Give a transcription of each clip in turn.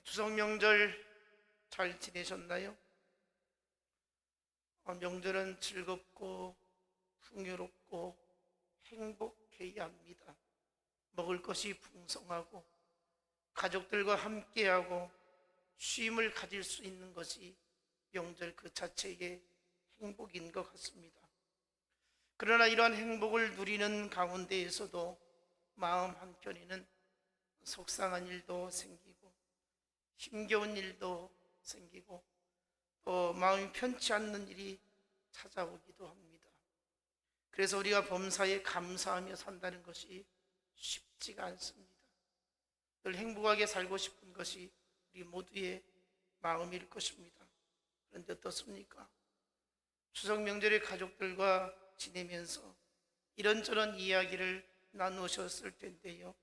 추석 명절 잘 지내셨나요? 명절은 즐겁고 풍요롭고 행복해야 합니다. 먹을 것이 풍성하고 가족들과 함께하고 쉼을 가질 수 있는 것이 명절 그 자체의 행복인 것 같습니다. 그러나 이러한 행복을 누리는 가운데에서도 마음 한켠에는 속상한 일도 생기고 힘겨운 일도 생기고 또 마음이 편치 않는 일이 찾아오기도 합니다. 그래서 우리가 범사에 감사하며 산다는 것이 쉽지가 않습니다. 늘 행복하게 살고 싶은 것이 우리 모두의 마음일 것입니다. 그런데 어떻습니까? 추석 명절에 가족들과 지내면서 이런저런 이야기를 나누셨을 텐데요,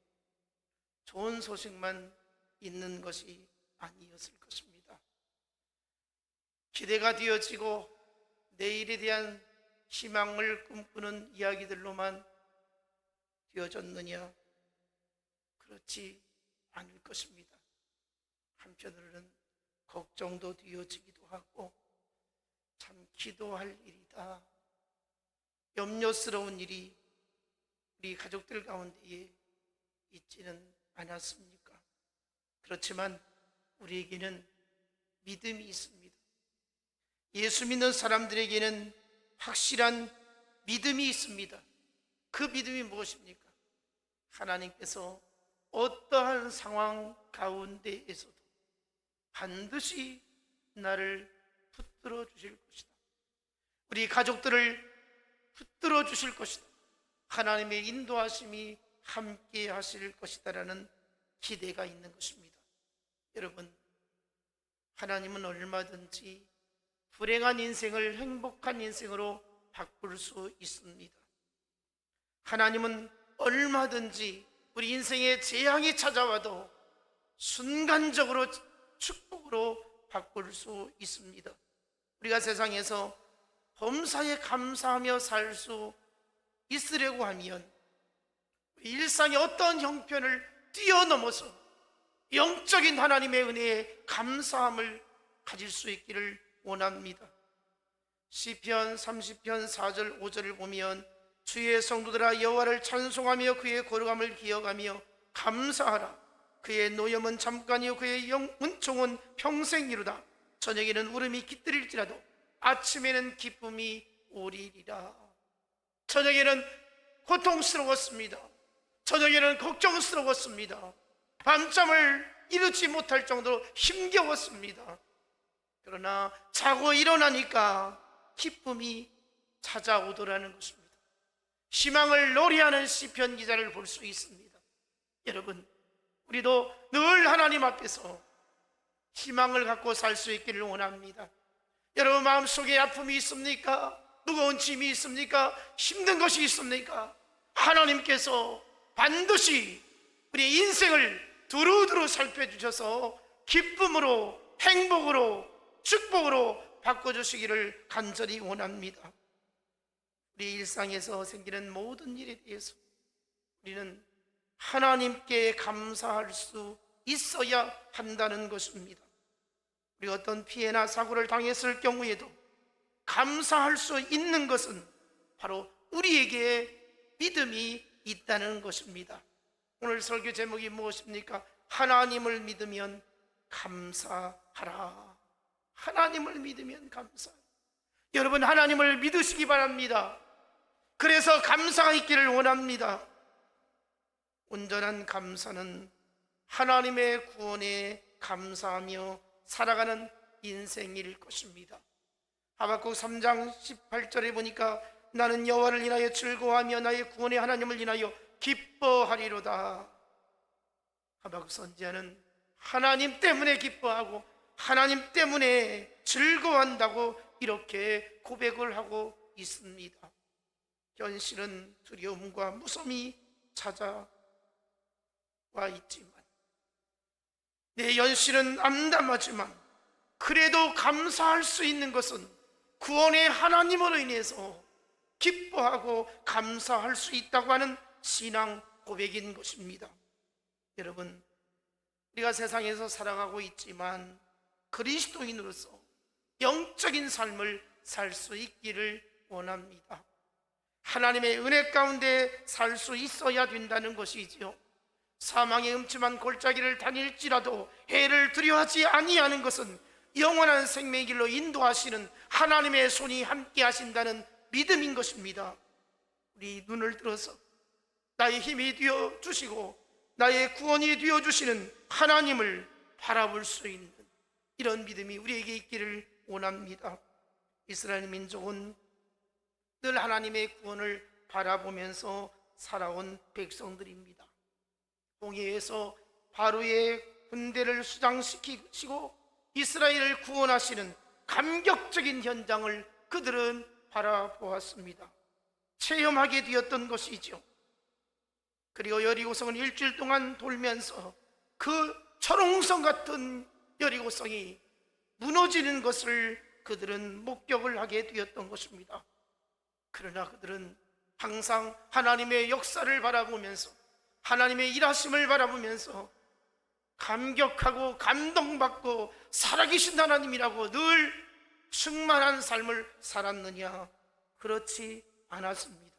좋은 소식만 있는 것이 아니었을 것입니다. 기대가 되어지고 내일에 대한 희망을 꿈꾸는 이야기들로만 되어졌느냐? 그렇지 않을 것입니다. 한편으로는 걱정도 되어지기도 하고 참 기도할 일이다, 염려스러운 일이 우리 가족들 가운데에 있지는 않았습니까? 그렇지만 우리에게는 믿음이 있습니다. 예수 믿는 사람들에게는 확실한 믿음이 있습니다. 그 믿음이 무엇입니까? 하나님께서 어떠한 상황 가운데에서도 반드시 나를 붙들어 주실 것이다. 우리 가족들을 붙들어 주실 것이다. 하나님의 인도하심이 함께 하실 것이다라는 기대가 있는 것입니다. 여러분, 하나님은 얼마든지 불행한 인생을 행복한 인생으로 바꿀 수 있습니다. 하나님은 얼마든지 우리 인생에 재앙이 찾아와도 순간적으로 축복으로 바꿀 수 있습니다. 우리가 세상에서 범사에 감사하며 살 수 있으려고 하면 일상의 어떤 형편을 뛰어넘어서 영적인 하나님의 은혜에 감사함을 가질 수 있기를 원합니다. 시편 30편 4절 5절을 보면 주의 성도들아 여호와를 찬송하며 그의 거룩함을 기억하며 감사하라. 그의 노염은 잠깐이요 그의 은총은 평생이로다. 저녁에는 울음이 깃들일지라도 아침에는 기쁨이 오리리라. 저녁에는 고통스러웠습니다. 저녁에는 걱정스러웠습니다. 밤잠을 이루지 못할 정도로 힘겨웠습니다. 그러나 자고 일어나니까 기쁨이 찾아오더라는 것입니다. 희망을 노래하는 시편 기자를 볼 수 있습니다. 여러분, 우리도 늘 하나님 앞에서 희망을 갖고 살 수 있기를 원합니다. 여러분 마음속에 아픔이 있습니까? 무거운 짐이 있습니까? 힘든 것이 있습니까? 하나님께서 반드시 우리의 인생을 두루두루 살펴주셔서 기쁨으로, 행복으로, 축복으로 바꿔주시기를 간절히 원합니다. 우리 일상에서 생기는 모든 일에 대해서 우리는 하나님께 감사할 수 있어야 한다는 것입니다. 우리가 어떤 피해나 사고를 당했을 경우에도 감사할 수 있는 것은 바로 우리에게 믿음이 있다는 것입니다. 오늘 설교 제목이 무엇입니까? 하나님을 믿으면 감사하라. 하나님을 믿으면 감사하라. 여러분, 하나님을 믿으시기 바랍니다. 그래서 감사가 있기를 원합니다. 온전한 감사는 하나님의 구원에 감사하며 살아가는 인생일 것입니다. 하박국 3장 18절에 보니까 나는 여호와를 인하여 즐거워하며 나의 구원의 하나님을 인하여 기뻐하리로다. 하박국 선지자는 하나님 때문에 기뻐하고 하나님 때문에 즐거워한다고 이렇게 고백을 하고 있습니다. 현실은 두려움과 무서움이 찾아와 있지만, 내 현실은 암담하지만 그래도 감사할 수 있는 것은 구원의 하나님으로 인해서 기뻐하고 감사할 수 있다고 하는 신앙 고백인 것입니다. 여러분, 우리가 세상에서 살아가고 있지만 그리스도인으로서 영적인 삶을 살 수 있기를 원합니다. 하나님의 은혜 가운데 살 수 있어야 된다는 것이지요. 사망의 음침한 골짜기를 다닐지라도 해를 두려워하지 아니하는 것은 영원한 생명의 길로 인도하시는 하나님의 손이 함께 하신다는 믿음인 것입니다. 우리 눈을 들어서 나의 힘이 되어 주시고 나의 구원이 되어 주시는 하나님을 바라볼 수 있는 이런 믿음이 우리에게 있기를 원합니다. 이스라엘 민족은 늘 하나님의 구원을 바라보면서 살아온 백성들입니다. 홍해에서 바로의 군대를 수장시키시고 이스라엘을 구원하시는 감격적인 현장을 그들은 바라보았습니다. 체험하게 되었던 것이죠. 그리고 여리고성을 일주일 동안 돌면서 그 철옹성 같은 여리고성이 무너지는 것을 그들은 목격을 하게 되었던 것입니다. 그러나 그들은 항상 하나님의 역사를 바라보면서 하나님의 일하심을 바라보면서 감격하고 감동받고 살아계신 하나님이라고 늘 충만한 삶을 살았느냐? 그렇지 않았습니다.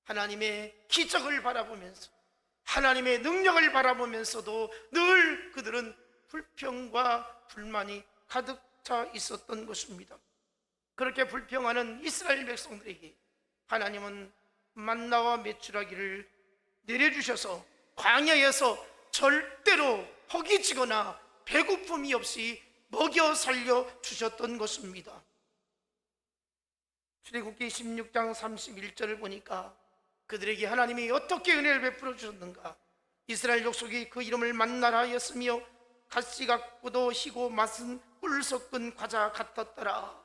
하나님의 기적을 바라보면서 하나님의 능력을 바라보면서도 늘 그들은 불평과 불만이 가득 차 있었던 것입니다. 그렇게 불평하는 이스라엘 백성들에게 하나님은 만나와 메추라기를 내려주셔서 광야에서 절대로 허기지거나 배고픔이 없이 먹여 살려 주셨던 것입니다. 출애굽기 16장 31절을 보니까 그들에게 하나님이 어떻게 은혜를 베풀어 주셨는가? 이스라엘 족속이 그 이름을 만나라 하였으며 가시 같고도 희고 맛은 꿀 섞은 과자 같았더라.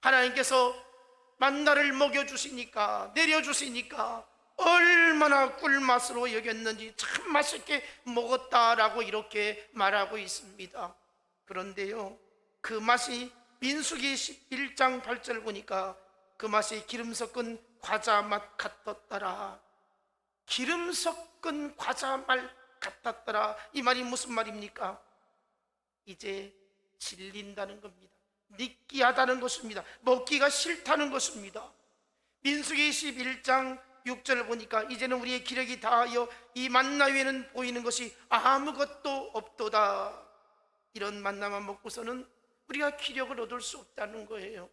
하나님께서 만나를 먹여주시니까 내려주시니까 얼마나 꿀맛으로 여겼는지 참 맛있게 먹었다라고 이렇게 말하고 있습니다. 그런데요, 그 맛이 민수기 11장 8절 보니까 그 맛이 기름 섞은 과자 맛 같았더라. 기름 섞은 과자 맛 같았더라. 이 말이 무슨 말입니까? 이제 질린다는 겁니다. 느끼하다는 것입니다. 먹기가 싫다는 것입니다. 민수기 11장 6절을 보니까 이제는 우리의 기력이 다하여 이 만나 위에는 보이는 것이 아무것도 없도다. 이런 만나만 먹고서는 우리가 기력을 얻을 수 없다는 거예요.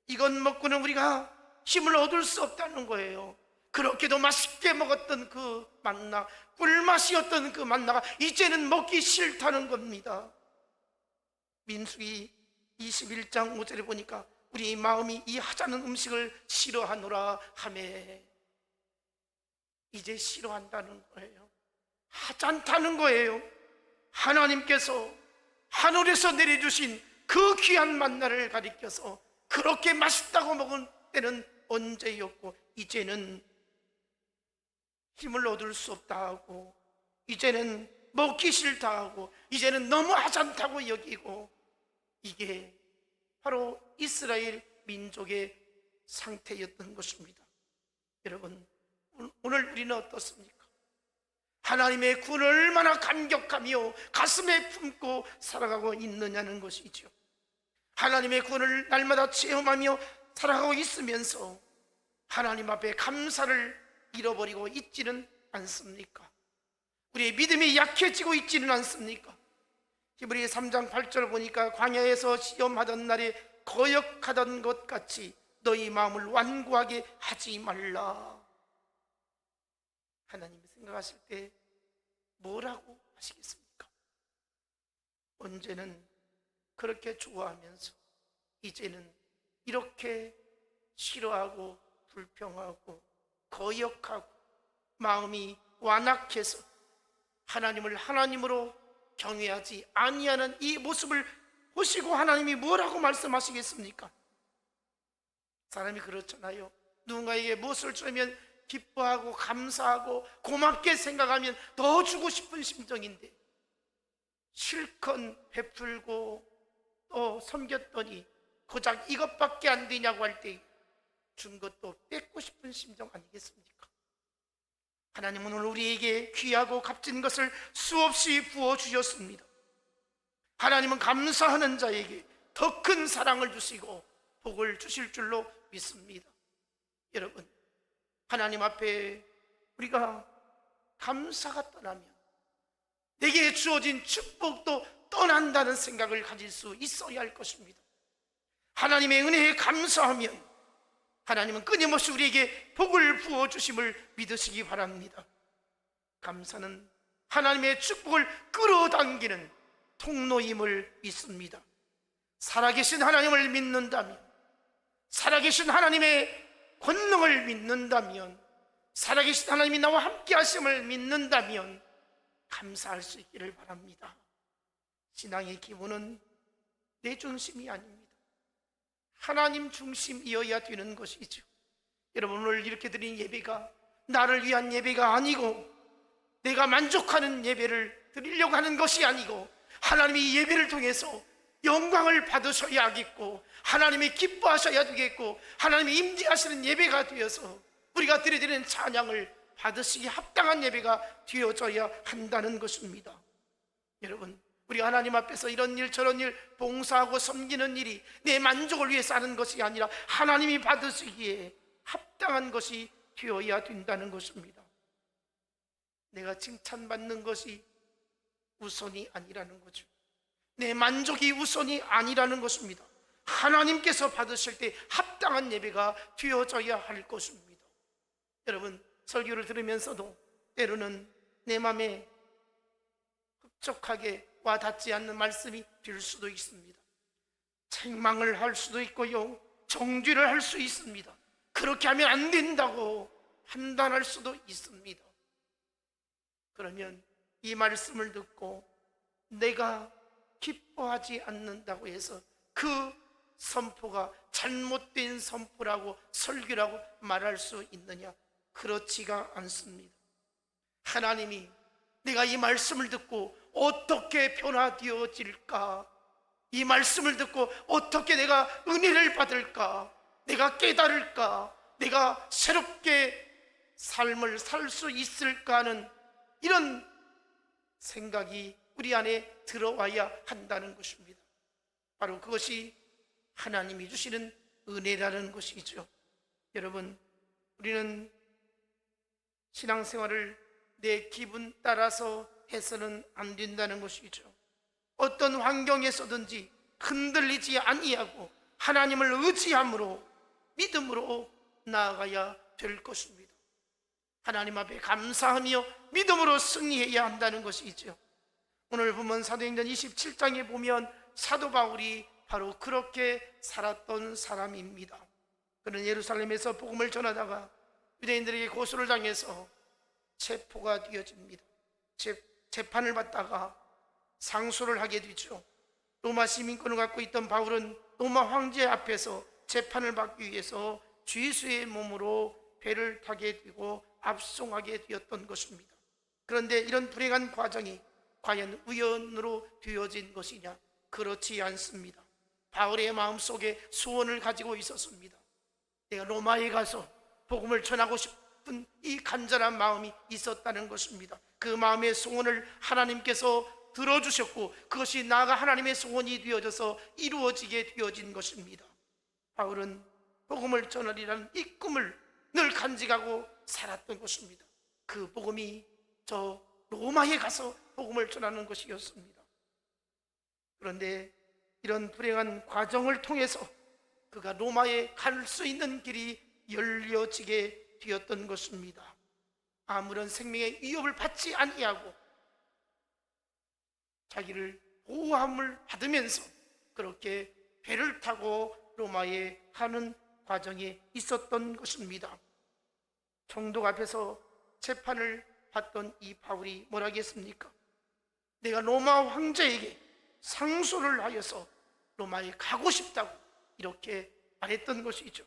이것 먹고는 우리가 힘을 얻을 수 없다는 거예요. 그렇게도 맛있게 먹었던 그 만나, 꿀맛이었던 그 만나가 이제는 먹기 싫다는 겁니다. 민수기 21장 5절에 보니까 우리 마음이 이 하찮은 음식을 싫어하노라 하매, 이제 싫어한다는 거예요. 하찮다는 거예요. 하나님께서 하늘에서 내려주신 그 귀한 만나를 가리켜서 그렇게 맛있다고 먹은 때는 언제였고 이제는 힘을 얻을 수 없다 하고 이제는 먹기 싫다 하고 이제는 너무 하찮다고 여기고, 이게 바로 이스라엘 민족의 상태였던 것입니다. 여러분, 오늘 우리는 어떻습니까? 하나님의 구원을 얼마나 감격하며 가슴에 품고 살아가고 있느냐는 것이죠. 하나님의 구원을 날마다 체험하며 살아가고 있으면서 하나님 앞에 감사를 잃어버리고 있지는 않습니까? 우리의 믿음이 약해지고 있지는 않습니까? 히브리 3장 8절 보니까 광야에서 시험하던 날에 거역하던 것 같이 너희 마음을 완고하게 하지 말라. 하나님이 생각하실 때 뭐라고 하시겠습니까? 언제는 그렇게 좋아하면서 이제는 이렇게 싫어하고 불평하고 거역하고 마음이 완악해서 하나님을 하나님으로 경외하지 아니하는 이 모습을 보시고 하나님이 뭐라고 말씀하시겠습니까? 사람이 그렇잖아요. 누군가에게 무엇을 주면 기뻐하고 감사하고 고맙게 생각하면 더 주고 싶은 심정인데 실컷 베풀고 또 섬겼더니 고작 이것밖에 안 되냐고 할 때 준 것도 뺏고 싶은 심정 아니겠습니까? 하나님은 오늘 우리에게 귀하고 값진 것을 수없이 부어주셨습니다. 하나님은 감사하는 자에게 더 큰 사랑을 주시고 복을 주실 줄로 믿습니다. 여러분, 하나님 앞에 우리가 감사가 떠나면 내게 주어진 축복도 떠난다는 생각을 가질 수 있어야 할 것입니다. 하나님의 은혜에 감사하면 하나님은 끊임없이 우리에게 복을 부어주심을 믿으시기 바랍니다. 감사는 하나님의 축복을 끌어당기는 통로임을 믿습니다. 살아계신 하나님을 믿는다면, 살아계신 하나님의 권능을 믿는다면, 살아계신 하나님이 나와 함께 하심을 믿는다면 감사할 수 있기를 바랍니다. 신앙의 기본은 내 중심이 아닙니다. 하나님 중심이어야 되는 것이죠. 여러분, 오늘 이렇게 드린 예배가 나를 위한 예배가 아니고 내가 만족하는 예배를 드리려고 하는 것이 아니고 하나님이 이 예배를 통해서 영광을 받으셔야겠고 하나님이 기뻐하셔야 되겠고 하나님이 임재하시는 예배가 되어서 우리가 드리는 찬양을 받으시기 합당한 예배가 되어져야 한다는 것입니다. 여러분, 우리 하나님 앞에서 이런 일 저런 일 봉사하고 섬기는 일이 내 만족을 위해서 하는 것이 아니라 하나님이 받으시기에 합당한 것이 되어야 된다는 것입니다. 내가 칭찬받는 것이 우선이 아니라는 거죠. 내 만족이 우선이 아니라는 것입니다. 하나님께서 받으실 때 합당한 예배가 되어져야 할 것입니다. 여러분, 설교를 들으면서도 때로는 내 마음에 흡족하게 와닿지 않는 말씀이 될 수도 있습니다. 책망을 할 수도 있고요, 정죄를 할 수 있습니다. 그렇게 하면 안 된다고 판단할 수도 있습니다. 그러면 이 말씀을 듣고 내가 기뻐하지 않는다고 해서 그 선포가 잘못된 선포라고 설교라고 말할 수 있느냐? 그렇지가 않습니다. 하나님이 내가 이 말씀을 듣고 어떻게 변화되어질까? 이 말씀을 듣고 어떻게 내가 은혜를 받을까? 내가 깨달을까? 내가 새롭게 삶을 살 수 있을까 하는 이런 생각이 우리 안에 들어와야 한다는 것입니다. 바로 그것이 하나님이 주시는 은혜라는 것이죠. 여러분, 우리는 신앙생활을 내 기분 따라서 해서는 안 된다는 것이죠. 어떤 환경에서든지 흔들리지 아니하고 하나님을 의지함으로 믿음으로 나아가야 될 것입니다. 하나님 앞에 감사하며 믿음으로 승리해야 한다는 것이죠. 오늘 보면 사도행전 27장에 보면 사도 바울이 바로 그렇게 살았던 사람입니다. 그는 예루살렘에서 복음을 전하다가 유대인들에게 고소를 당해서 체포가 되어집니다. 재판을 받다가 상소를 하게 되죠. 로마 시민권을 갖고 있던 바울은 로마 황제 앞에서 재판을 받기 위해서 죄수의 몸으로 배를 타게 되고 압송하게 되었던 것입니다. 그런데 이런 불행한 과정이 과연 우연으로 되어진 것이냐? 그렇지 않습니다. 바울의 마음속에 소원을 가지고 있었습니다. 내가 로마에 가서 복음을 전하고 싶은 이 간절한 마음이 있었다는 것입니다. 그 마음의 소원을 하나님께서 들어주셨고 그것이 나아가 하나님의 소원이 되어져서 이루어지게 되어진 것입니다. 바울은 복음을 전하리라는 이 꿈을 늘 간직하고 살았던 것입니다. 그 복음이 저 로마에 가서 복음을 전하는 것이었습니다. 그런데 이런 불행한 과정을 통해서 그가 로마에 갈 수 있는 길이 열려지게 되었던 것입니다. 아무런 생명의 위협을 받지 아니하고 자기를 보호함을 받으면서 그렇게 배를 타고 로마에 가는 과정에 있었던 것입니다. 총독 앞에서 재판을 받던 이 바울이 뭐라 하겠습니까? 내가 로마 황제에게 상소를 하여서 로마에 가고 싶다고 이렇게 말했던 것이죠.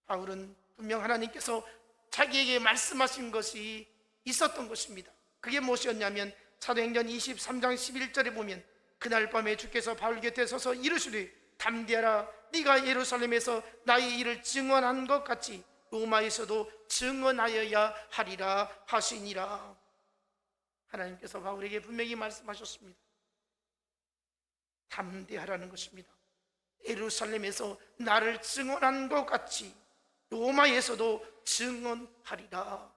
바울은 분명 하나님께서 자기에게 말씀하신 것이 있었던 것입니다. 그게 무엇이었냐면 사도행전 23장 11절에 보면 그날 밤에 주께서 바울 곁에 서서 이르시되 담대하라, 네가 예루살렘에서 나의 일을 증언한 것 같이 로마에서도 증언하여야 하리라 하시니라. 하나님께서 바울에게 분명히 말씀하셨습니다. 담대하라는 것입니다. 예루살렘에서 나를 증언한 것 같이 로마에서도 증언하리라.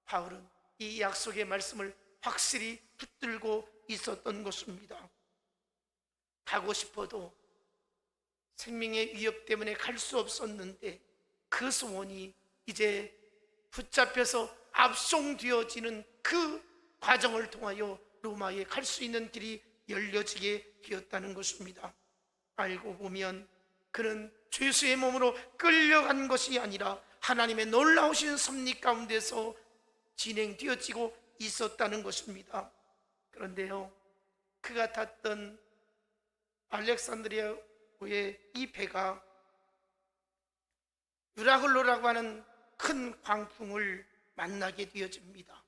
바울은 이 약속의 말씀을 확실히 붙들고 있었던 것입니다. 가고 싶어도 생명의 위협 때문에 갈 수 없었는데 그 소원이 이제 붙잡혀서 압송되어지는 그 과정을 통하여 로마에 갈 수 있는 길이 열려지게 되었다는 것입니다. 알고 보면 그는 죄수의 몸으로 끌려간 것이 아니라 하나님의 놀라우신 섭리 가운데서 진행되어지고 있었다는 것입니다. 그런데요, 그가 탔던 알렉산드리아의 이 배가 유라굴로라고 하는 큰 광풍을 만나게 되어집니다.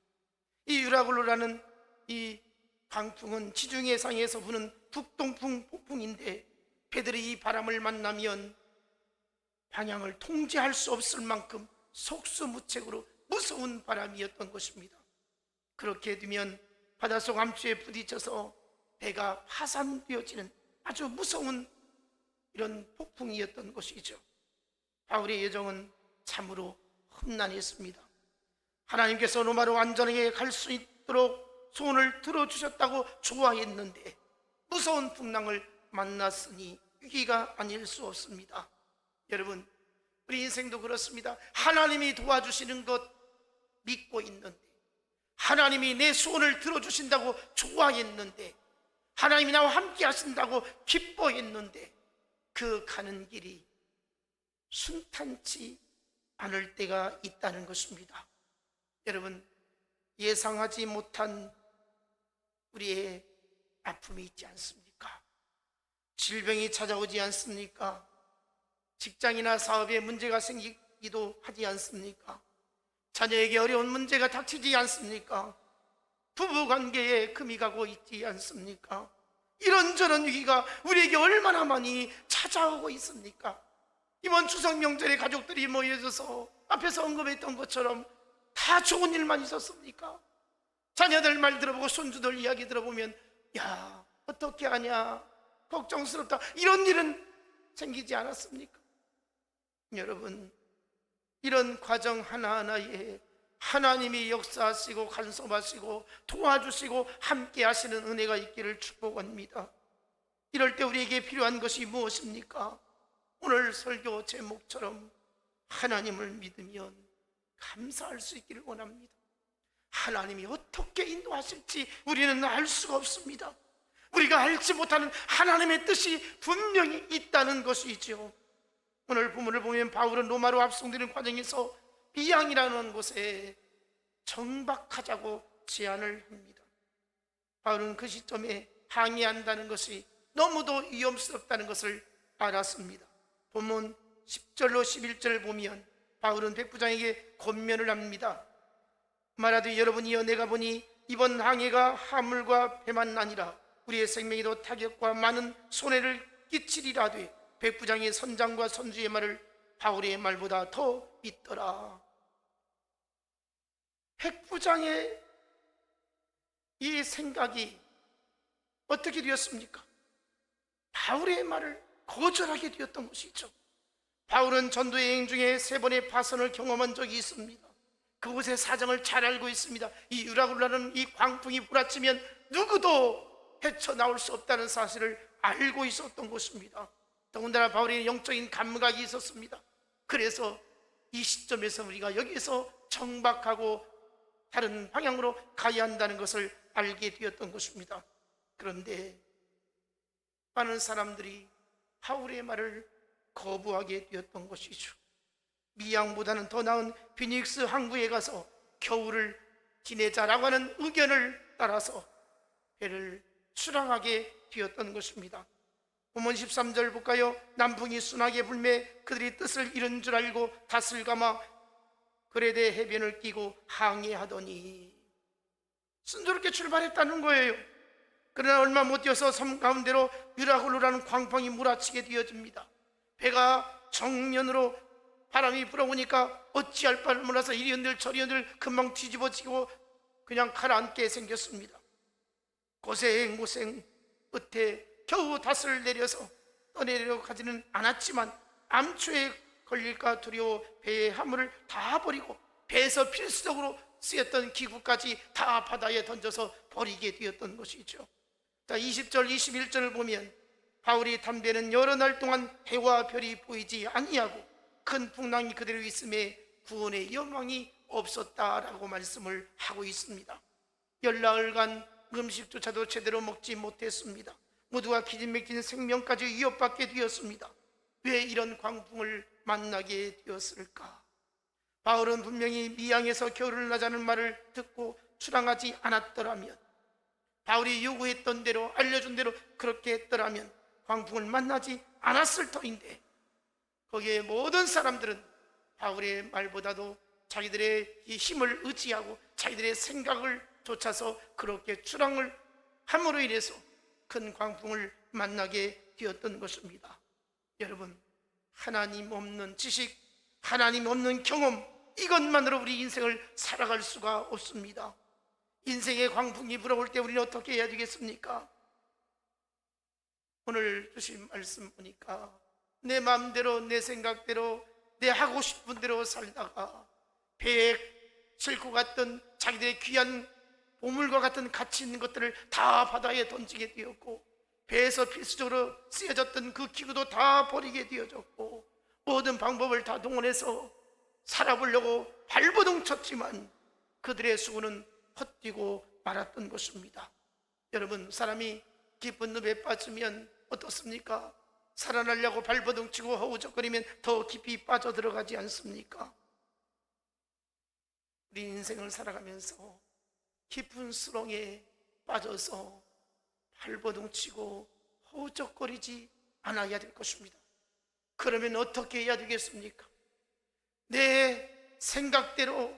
이 유라굴로라는 이 광풍은 지중해상에서 부는 북동풍 폭풍인데 배들이 이 바람을 만나면 방향을 통제할 수 없을 만큼 속수무책으로 무서운 바람이었던 것입니다. 그렇게 되면 바닷속 암초에 부딪혀서 배가 파산되어지는 아주 무서운 이런 폭풍이었던 것이죠. 바울의 여정은 참으로 험난했습니다. 하나님께서 로마로 안전하게 갈 수 있도록 소원을 들어주셨다고 좋아했는데 무서운 풍랑을 만났으니 위기가 아닐 수 없습니다. 여러분, 우리 인생도 그렇습니다. 하나님이 도와주시는 것 믿고 있는데, 하나님이 내 소원을 들어주신다고 좋아했는데, 하나님이 나와 함께 하신다고 기뻐했는데 그 가는 길이 순탄치 않을 때가 있다는 것입니다. 여러분, 예상하지 못한 우리의 아픔이 있지 않습니까? 질병이 찾아오지 않습니까? 직장이나 사업에 문제가 생기기도 하지 않습니까? 자녀에게 어려운 문제가 닥치지 않습니까? 부부관계에 금이 가고 있지 않습니까? 이런저런 위기가 우리에게 얼마나 많이 찾아오고 있습니까? 이번 추석 명절에 가족들이 모여져서 앞에서 언급했던 것처럼 다 좋은 일만 있었습니까? 자녀들 말 들어보고 손주들 이야기 들어보면 야, 어떻게 하냐, 걱정스럽다, 이런 일은 생기지 않았습니까? 여러분, 이런 과정 하나하나에 하나님이 역사하시고 간섭하시고 도와주시고 함께 하시는 은혜가 있기를 축복합니다. 이럴 때 우리에게 필요한 것이 무엇입니까? 오늘 설교 제목처럼 하나님을 믿으면 감사할 수 있기를 원합니다. 하나님이 어떻게 인도하실지 우리는 알 수가 없습니다. 우리가 알지 못하는 하나님의 뜻이 분명히 있다는 것이죠. 오늘 본문을 보면 바울은 로마로 압송되는 과정에서 비양이라는 곳에 정박하자고 제안을 합니다. 바울은 그 시점에 항의한다는 것이 너무도 위험스럽다는 것을 알았습니다. 본문 10절로 11절을 보면 바울은 백부장에게 권면을 합니다. 말하되 여러분이여, 내가 보니 이번 항해가 화물과 배만 아니라 우리의 생명에도 타격과 많은 손해를 끼치리라되 백부장의 선장과 선주의 말을 바울의 말보다 더 믿더라. 백부장의 이 생각이 어떻게 되었습니까? 바울의 말을 거절하게 되었던 것이죠. 바울은 전도 여행 중에 3번의 파선을 경험한 적이 있습니다. 그곳의 사정을 잘 알고 있습니다. 이 유라굴라는 이 광풍이 불어치면 누구도 헤쳐나올 수 없다는 사실을 알고 있었던 것입니다. 더군다나 바울의 영적인 감각이 있었습니다. 그래서 이 시점에서 우리가 여기서 정박하고 다른 방향으로 가야 한다는 것을 알게 되었던 것입니다. 그런데 많은 사람들이 바울의 말을 거부하게 되었던 것이죠. 미양보다는 더 나은 피닉스 항구에 가서 겨울을 지내자라고 하는 의견을 따라서 배를 출항하게 되었던 것입니다. 본문 13절 볼까요? 남풍이 순하게 불매 그들이 뜻을 잃은 줄 알고 닷을 감아 그레데 해변을 끼고 항해하더니, 순조롭게 출발했다는 거예요. 그러나 얼마 못 뛰어서 섬 가운데로 유라굴로라는 광풍이 몰아치게 되어집니다. 배가 정면으로 바람이 불어오니까 어찌할 바를 몰라서 이리 흔들 저리 흔들 금방 뒤집어지고 그냥 가라앉게 생겼습니다. 고생 끝에 겨우 닷을 내려서 떠내려 가지는 않았지만 암초에 걸릴까 두려워 배의 화물을 다 버리고 배에서 필수적으로 쓰였던 기구까지 다 바다에 던져서 버리게 되었던 것이죠. 자, 20절 21절을 보면 바울이 담대는 여러 날 동안 해와 별이 보이지 아니하고 큰 풍랑이 그대로 있음에 구원의 영광이 없었다라고 말씀을 하고 있습니다. 열나흘간 음식조차도 제대로 먹지 못했습니다. 모두가 기진맥진 생명까지 위협받게 되었습니다. 왜 이런 광풍을 만나게 되었을까? 바울은 분명히 미양에서 겨울을 나자는 말을 듣고 출항하지 않았더라면, 바울이 요구했던 대로 알려준 대로 그렇게 했더라면 광풍을 만나지 않았을 터인데, 거기에 모든 사람들은 바울의 말보다도 자기들의 이 힘을 의지하고 자기들의 생각을 쫓아서 그렇게 출항을 함으로 인해서 큰 광풍을 만나게 되었던 것입니다. 여러분, 하나님 없는 지식, 하나님 없는 경험, 이것만으로 우리 인생을 살아갈 수가 없습니다. 인생의 광풍이 불어올 때 우리는 어떻게 해야 되겠습니까? 오늘 주신 말씀 보니까 내 마음대로 내 생각대로 내 하고 싶은 대로 살다가 배에 싣고 갔던 자기들의 귀한 보물과 같은 가치 있는 것들을 다 바다에 던지게 되었고, 배에서 필수적으로 쓰여졌던 그 기구도 다 버리게 되어졌고, 모든 방법을 다 동원해서 살아보려고 발버둥 쳤지만 그들의 수고는 헛되고 말았던 것입니다. 여러분, 사람이 깊은 늪에 빠지면 어떻습니까? 살아나려고 발버둥 치고 허우적거리면 더 깊이 빠져들어가지 않습니까? 우리 인생을 살아가면서 깊은 수렁에 빠져서 발버둥 치고 허우적거리지 않아야 될 것입니다. 그러면 어떻게 해야 되겠습니까? 내 생각대로,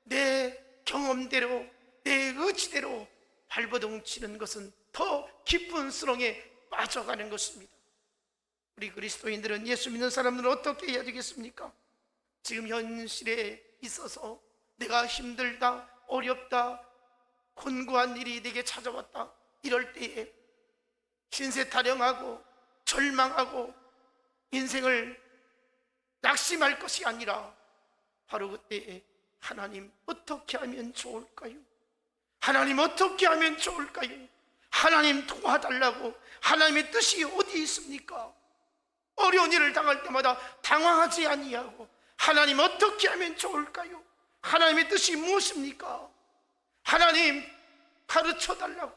내 경험대로, 내 의지대로 발버둥 치는 것은 더 깊은 수렁에 빠져가는 것입니다. 우리 그리스도인들은, 예수 믿는 사람들은 어떻게 해야 되겠습니까? 지금 현실에 있어서 내가 힘들다, 어렵다, 곤고한 일이 내게 찾아왔다, 이럴 때에 신세 타령하고 절망하고 인생을 낙심할 것이 아니라 바로 그때에 하나님 어떻게 하면 좋을까요? 하나님 어떻게 하면 좋을까요? 하나님 도와달라고. 하나님의 뜻이 어디 있습니까? 어려운 일을 당할 때마다 당황하지 아니하고 하나님 어떻게 하면 좋을까요? 하나님의 뜻이 무엇입니까? 하나님 가르쳐달라고,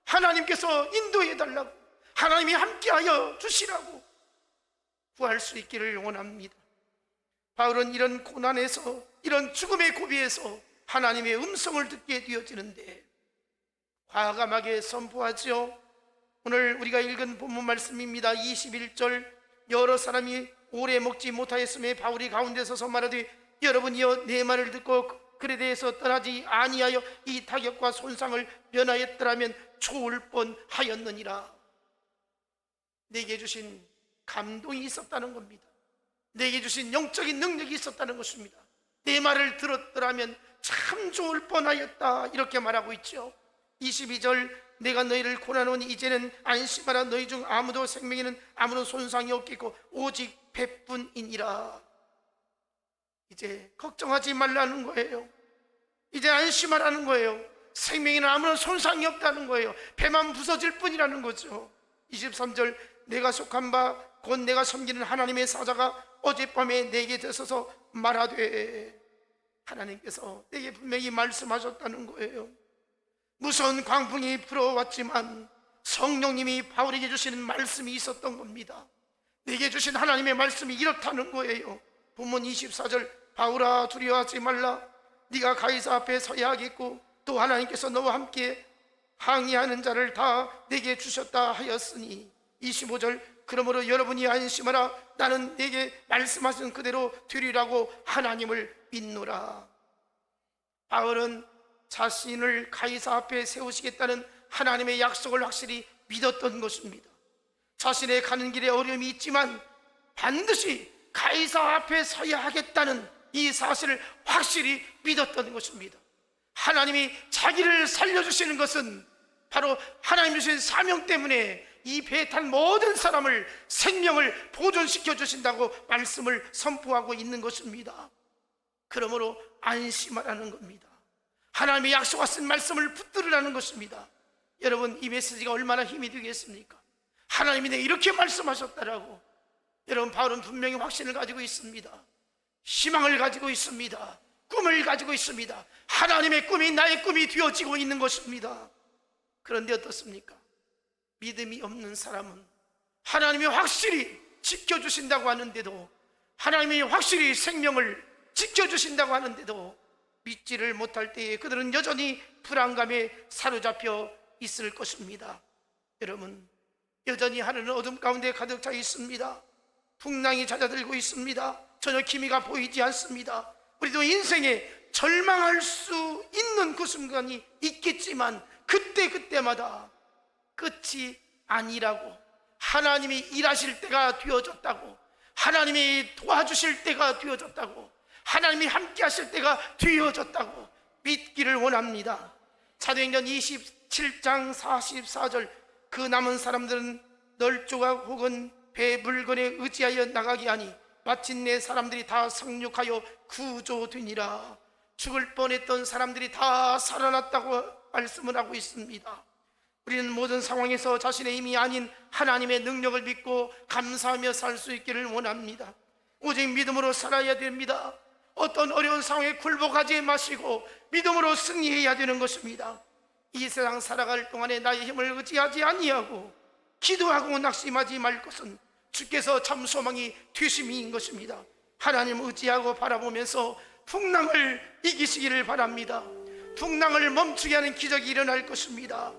하나님께서 인도해달라고, 하나님이 함께하여 주시라고 구할 수 있기를 원합니다. 바울은 이런 고난에서, 이런 죽음의 고비에서 하나님의 음성을 듣게 되어지는데 과감하게 선포하죠. 오늘 우리가 읽은 본문 말씀입니다. 21절, 여러 사람이 오래 먹지 못하였음에 바울이 가운데 서서 말하되, 여러분이여 내 말을 듣고 그에 대해서 떠나지 아니하여 이 타격과 손상을 면하였더라면 좋을 뻔하였느니라. 내게 주신 감동이 있었다는 겁니다. 내게 주신 영적인 능력이 있었다는 것입니다. 내 말을 들었더라면 참 좋을 뻔하였다, 이렇게 말하고 있죠. 22절, 내가 너희를 고난하노니 이제는 안심하라. 너희 중 아무도 생명에는 아무런 손상이 없겠고 오직 배뿐이니라. 이제 걱정하지 말라는 거예요. 이제 안심하라는 거예요. 생명에는 아무런 손상이 없다는 거예요. 배만 부서질 뿐이라는 거죠. 23절, 내가 속한 바 곧 내가 섬기는 하나님의 사자가 어젯밤에 내게 들어서서 말하되, 하나님께서 내게 분명히 말씀하셨다는 거예요. 무서운 광풍이 불어왔지만 성령님이 바울에게 주시는 말씀이 있었던 겁니다. 내게 주신 하나님의 말씀이 이렇다는 거예요. 본문 24절, 바울아 두려워하지 말라. 네가 가이사 앞에 서야 하겠고 또 하나님께서 너와 함께 항의하는 자를 다 내게 주셨다 하였으니. 25절, 그러므로 여러분이 안심하라. 나는 내게 말씀하신 그대로 되리라고 하나님을 믿노라. 바울은 자신을 가이사 앞에 세우시겠다는 하나님의 약속을 확실히 믿었던 것입니다. 자신의 가는 길에 어려움이 있지만 반드시 가이사 앞에 서야 하겠다는 이 사실을 확실히 믿었던 것입니다. 하나님이 자기를 살려주시는 것은 바로 하나님 주신 사명 때문에 이 배에 탄 모든 사람을 생명을 보존시켜 주신다고 말씀을 선포하고 있는 것입니다. 그러므로 안심하라는 겁니다. 하나님의 약속하신 말씀을 붙들으라는 것입니다. 여러분, 이 메시지가 얼마나 힘이 되겠습니까? 하나님이 내게 이렇게 말씀하셨다라고. 여러분, 바울은 분명히 확신을 가지고 있습니다. 희망을 가지고 있습니다. 꿈을 가지고 있습니다. 하나님의 꿈이 나의 꿈이 되어지고 있는 것입니다. 그런데 어떻습니까? 믿음이 없는 사람은 하나님이 확실히 지켜주신다고 하는데도, 하나님이 확실히 생명을 지켜주신다고 하는데도 믿지를 못할 때에 그들은 여전히 불안감에 사로잡혀 있을 것입니다. 여러분, 여전히 하늘은 어둠 가운데 가득 차 있습니다. 풍랑이 잦아들고 있습니다. 전혀 기미가 보이지 않습니다. 우리도 인생에 절망할 수 있는 그 순간이 있겠지만 그때마다 끝이 아니라고, 하나님이 일하실 때가 되어졌다고, 하나님이 도와주실 때가 되어졌다고, 하나님이 함께 하실 때가 되어졌다고 믿기를 원합니다. 사도행전 27장 44절, 그 남은 사람들은 널조각 혹은 배 물건에 의지하여 나가게 하니 마침내 사람들이 다 상륙하여 구조되니라. 죽을 뻔했던 사람들이 다 살아났다고 말씀을 하고 있습니다. 우리는 모든 상황에서 자신의 힘이 아닌 하나님의 능력을 믿고 감사하며 살 수 있기를 원합니다. 오직 믿음으로 살아야 됩니다. 어떤 어려운 상황에 굴복하지 마시고 믿음으로 승리해야 되는 것입니다. 이 세상 살아갈 동안에 나의 힘을 의지하지 아니하고 기도하고 낙심하지 말 것은 주께서 참 소망이 되심인 것입니다. 하나님 의지하고 바라보면서 풍랑을 이기시기를 바랍니다. 풍랑을 멈추게 하는 기적이 일어날 것입니다.